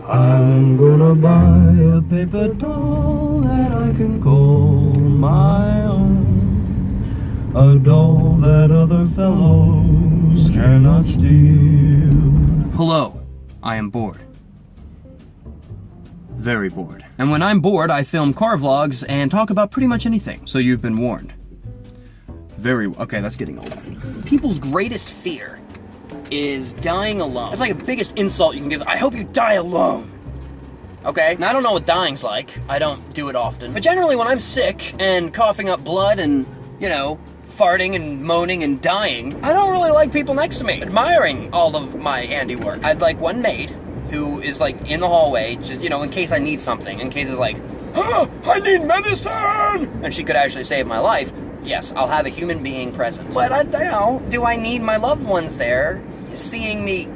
I'm gonna buy a paper doll that I can call my own, a doll that other fellows cannot steal. Hello, I am bored. Very bored. And when I'm bored, I film car vlogs and talk about pretty much anything, so you've been warned. Okay, that's getting old. People's greatest fear is dying alone. It's like the biggest insult you can give. I hope you die alone. Okay? Now, I don't know what dying's like. I don't do it often. But generally, when I'm sick and coughing up blood and, you know, farting and moaning and dying, I don't really like people next to me admiring all of my handiwork. I'd like one maid who is like in the hallway, just, you know, in case I need something, in case it's like, oh, I need medicine! And she could actually save my life. Yes, I'll have a human being present. But do I need my loved ones there seeing me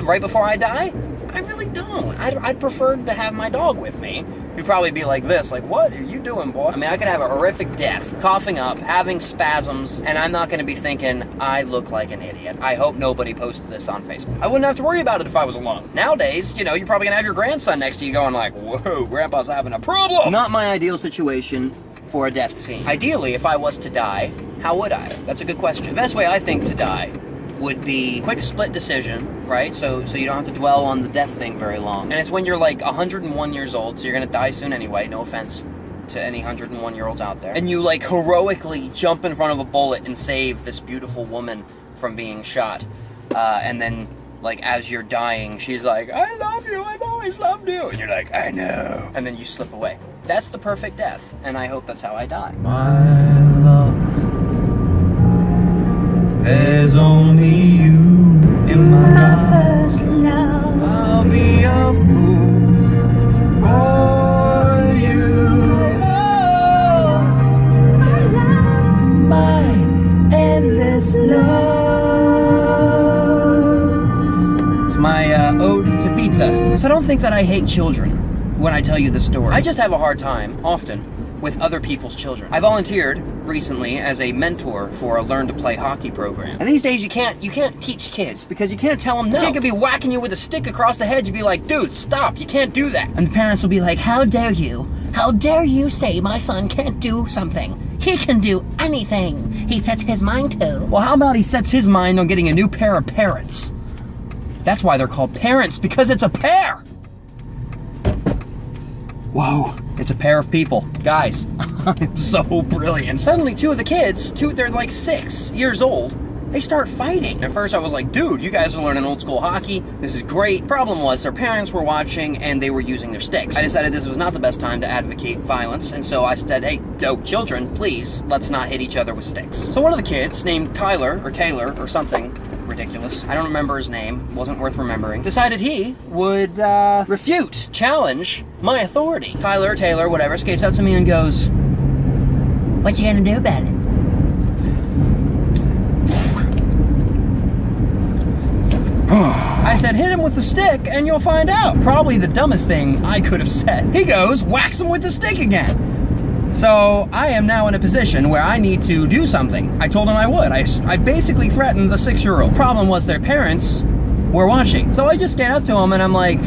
right before I die? I really don't. I'd prefer to have my dog with me. He'd probably be like this, like, what are you doing, boy? I mean, I could have a horrific death, coughing up, having spasms, and I'm not gonna be thinking, I look like an idiot. I hope nobody posts this on Facebook. I wouldn't have to worry about it if I was alone. Nowadays, you know, you're probably gonna have your grandson next to you going like, whoa, Grandpa's having a problem. Not my ideal situation for a death scene. Ideally, if I was to die, how would I? That's a good question. The best way I think to die would be quick split decision, right? So you don't have to dwell on the death thing very long. And it's when you're like 101 years old, so you're gonna die soon anyway, no offense to any 101-year-olds out there. And you like heroically jump in front of a bullet and save this beautiful woman from being shot. And then like as you're dying, she's like, I love you, I've always loved you. And you're like, I know. And then you slip away. That's the perfect death, and I hope that's how I die. My love, there's only you in my first love. I'll be a fool for you. Oh, my endless love. It's my ode to pizza. So don't think that I hate children when I tell you this story. I just have a hard time, often, with other people's children. I volunteered recently as a mentor for a Learn to Play hockey program. And these days you can't teach kids because you can't tell them no. The kid could be whacking you with a stick across the head. You'd be like, dude, stop, you can't do that. And the parents will be like, how dare you? How dare you say my son can't do something? He can do anything he sets his mind to. Well, how about he sets his mind on getting a new pair of parents? That's why they're called parents, because it's a pair. Whoa, it's a pair of people. Guys, I'm so brilliant. Suddenly two of the kids, they're like 6 years old, they start fighting. At first I was like, dude, you guys are learning old school hockey. This is great. Problem was their parents were watching and they were using their sticks. I decided this was not the best time to advocate violence, and so I said, hey, yo, children, please, let's not hit each other with sticks. So one of the kids, named Tyler or Taylor or something ridiculous, I don't remember his name, wasn't worth remembering, decided he would challenge my authority. Tyler, Taylor, whatever, skates up to me and goes, what you gonna do about it? I said, hit him with the stick and you'll find out. Probably the dumbest thing I could have said. He goes, whacks him with the stick again. So I am now in a position where I need to do something. I told him I would. I basically threatened the 6-year-old. Problem was their parents were watching. So I just stand up to him and I'm like,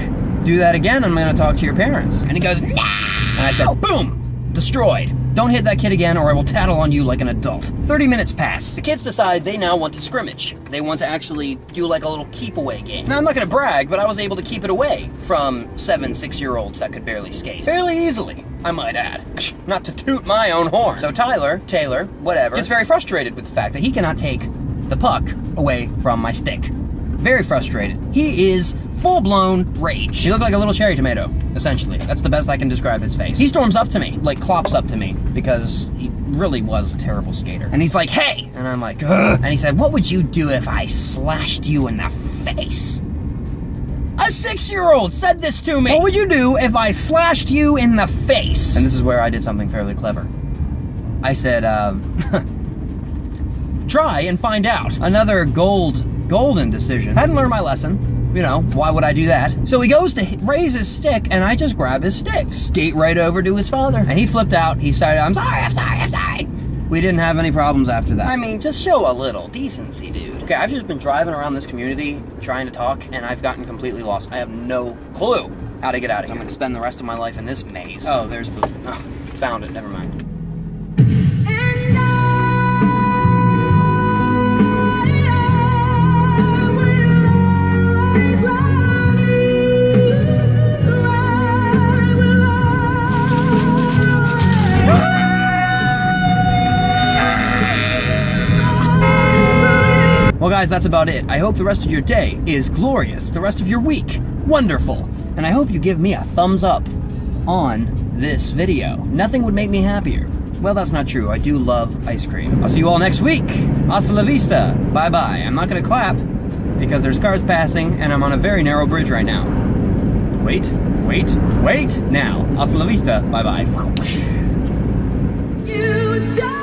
do that again, I'm gonna talk to your parents. And he goes, no! And I said, boom, destroyed. Don't hit that kid again or I will tattle on you like an adult. 30 minutes pass. The kids decide they now want to scrimmage. They want to actually do like a little keep away game. Now I'm not gonna brag, but I was able to keep it away from 6-year-olds that could barely skate. Fairly easily, I might add. Not to toot my own horn. So Tyler, Taylor, whatever, gets very frustrated with the fact that he cannot take the puck away from my stick. Very frustrated. He is full-blown rage. He looked like a little cherry tomato, essentially. That's the best I can describe his face. He storms up to me, like clops up to me, because he really was a terrible skater. And he's like, hey! And I'm like, ugh. And he said, what would you do if I slashed you in the face? A 6-year-old said this to me. What would you do if I slashed you in the face? And this is where I did something fairly clever. I said, try and find out. Another golden decision. Hadn't learned my lesson. You know, why would I do that? So he goes to raise his stick, and I just grab his stick, skate right over to his father. And he flipped out. He started, I'm sorry. We didn't have any problems after that. I mean, just show a little decency, dude. Okay, I've just been driving around this community trying to talk, and I've gotten completely lost. I have no clue how to get out of here. I'm gonna spend the rest of my life in this maze. Oh, there's the... Oh, found it. Never mind. Well, guys, that's about it. I hope the rest of your day is glorious. The rest of your week, wonderful. And I hope you give me a thumbs up on this video. Nothing would make me happier. Well, that's not true. I do love ice cream. I'll see you all next week. Hasta la vista. Bye-bye. I'm not gonna clap because there's cars passing and I'm on a very narrow bridge right now. Wait. Now. Hasta la vista. Bye-bye. You joy.